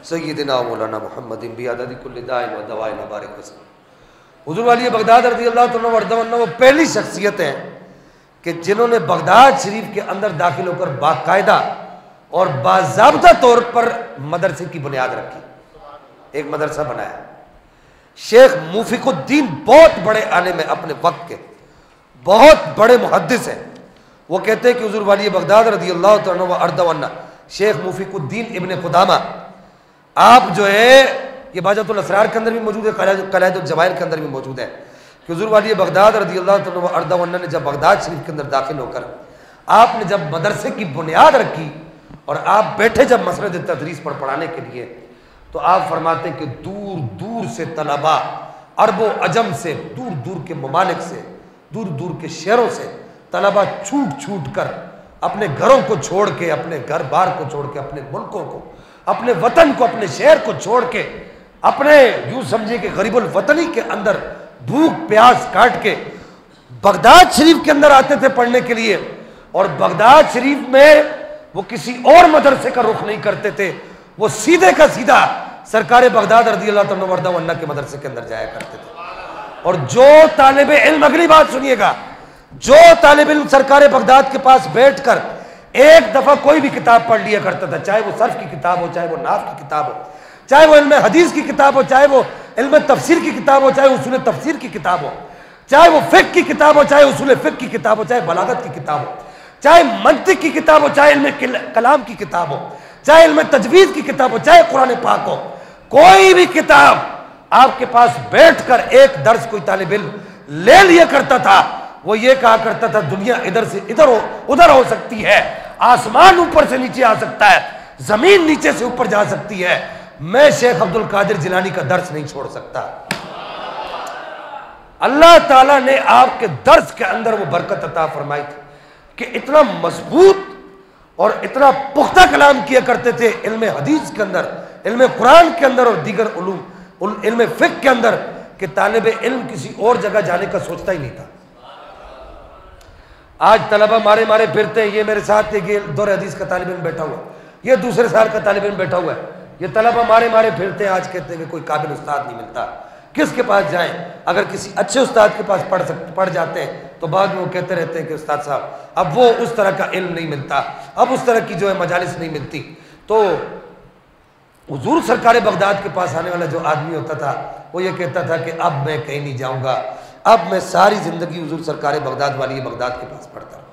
سیدنا مولانا محمد بعدد کل داء و دواء بارک وسلم۔ حضور والی بغداد رضی اللہ تعالیٰ عنہ وہ پہلی شخصیت ہیں کہ جنہوں نے بغداد شریف کے اندر داخل ہو کر باقاعدہ اور باضابطہ طور پر مدرسے کی بنیاد رکھی، ایک مدرسہ بنایا۔ شیخ موفق الدین بہت بڑے عالم ہیں اپنے وقت کے، بہت بڑے محدث ہیں، وہ کہتے ہیں کہ حضور والی بغداد رضی اللہ تعالیٰ عنہ وارضہ عنہ شیخ موفق الدین ابن قدامہ، آپ جو ہے یہ بہجت الاسرار کے اندر بھی موجود ہے، قلائد الجواہر کے اندر بھی موجود ہے کہ حضور والی بغداد رضی اللہ تعالیٰ عنہ وارضہ عنہ نے جب بغداد شریف کے اندر داخل ہو کر آپ نے جب مدرسے کی بنیاد رکھی اور آپ بیٹھے جب مسند تدریس پر پڑھانے کے لیے، تو آپ فرماتے ہیں کہ دور دور سے طلباء، عرب و عجم سے، دور دور کے ممالک سے، دور دور کے شہروں سے طلباء چھوٹ چھوٹ کر اپنے گھروں کو چھوڑ کے، اپنے گھر بار کو چھوڑ کے، اپنے ملکوں کو، اپنے وطن کو، اپنے شہر کو چھوڑ کے، اپنے یوں سمجھے کہ غریب الوطنی کے اندر بھوک پیاس کاٹ کے بغداد شریف کے اندر آتے تھے پڑھنے کے لیے، اور بغداد شریف میں وہ کسی اور مدرسے کا رخ نہیں کرتے تھے، وہ سیدھے کا سیدھا سرکار بغداد رضی اللہ تعالیٰ وارضہ عنہ کے مدرسے کے اندر جایا کرتے تھے۔ اور جو طالب علم، اگلی بات سنیے گا، جو طالب علم سرکار بغداد کے پاس بیٹھ کر ایک دفعہ کوئی بھی کتاب پڑھ لیا کرتا تھا، چاہے وہ صرف کی کتاب ہو، چاہے وہ نحو کی کتاب ہو، چاہے وہ علم حدیث کی کتاب ہو، چاہے وہ علم تفسیر کی کتاب ہو، چاہے اصول تفسیر کی کتاب ہو، چاہے وہ فقہ کی کتاب ہو، چاہے اصول فقہ کی کتاب ہو، چاہے بلاغت کی کتاب ہو، چاہے منطق کی کتاب ہو، چاہے علم کلام کی کتاب ہو، چاہے علم تجوید کی کتاب ہو، چاہے قرآن پاک ہو، کوئی بھی کتاب آپ کے پاس بیٹھ کر ایک درس کوئی طالب علم لے لیا کرتا تھا، وہ یہ کہا کرتا تھا دنیا ادھر سے ادھر ادھر ہو سکتی ہے، آسمان اوپر سے نیچے آ سکتا ہے، زمین نیچے سے اوپر جا سکتی ہے، میں شیخ عبد القادر جیلانی کا درس نہیں چھوڑ سکتا۔ اللہ تعالیٰ نے آپ کے درس کے اندر وہ برکت عطا فرمائی تھی کہ اتنا مضبوط اور اتنا پختہ کلام کیا کرتے تھے علم حدیث کے اندر، علم قرآن کے اندر اور دیگر علوم، علم فقہ کے اندر، کہ طالب علم کسی اور جگہ جانے کا سوچتا ہی نہیں تھا۔ آج طلبہ مارے مارے پھرتے ہیں، یہ میرے ساتھ یہ دور حدیث کا طالب علم بیٹھا ہوا، یہ دوسرے سال کا طالب علم بیٹھا ہوا ہے، یہ طلبہ مارے مارے پھرتے ہیں، آج کہتے ہیں کہ کوئی قابل استاد نہیں ملتا، کس کے پاس جائیں؟ اگر کسی اچھے استاد کے پاس پڑھ جاتے ہیں تو بعد میں وہ کہتے رہتے ہیں کہ استاد صاحب اب وہ اس طرح کا علم نہیں ملتا، اب اس طرح کی جو ہے مجالس نہیں ملتی۔ تو حضور سرکار بغداد کے پاس آنے والا جو آدمی ہوتا تھا وہ یہ کہتا تھا کہ اب میں کہیں نہیں جاؤں گا، اب میں ساری زندگی حضور سرکار بغداد والی بغداد کے پاس پڑھتا ہوں۔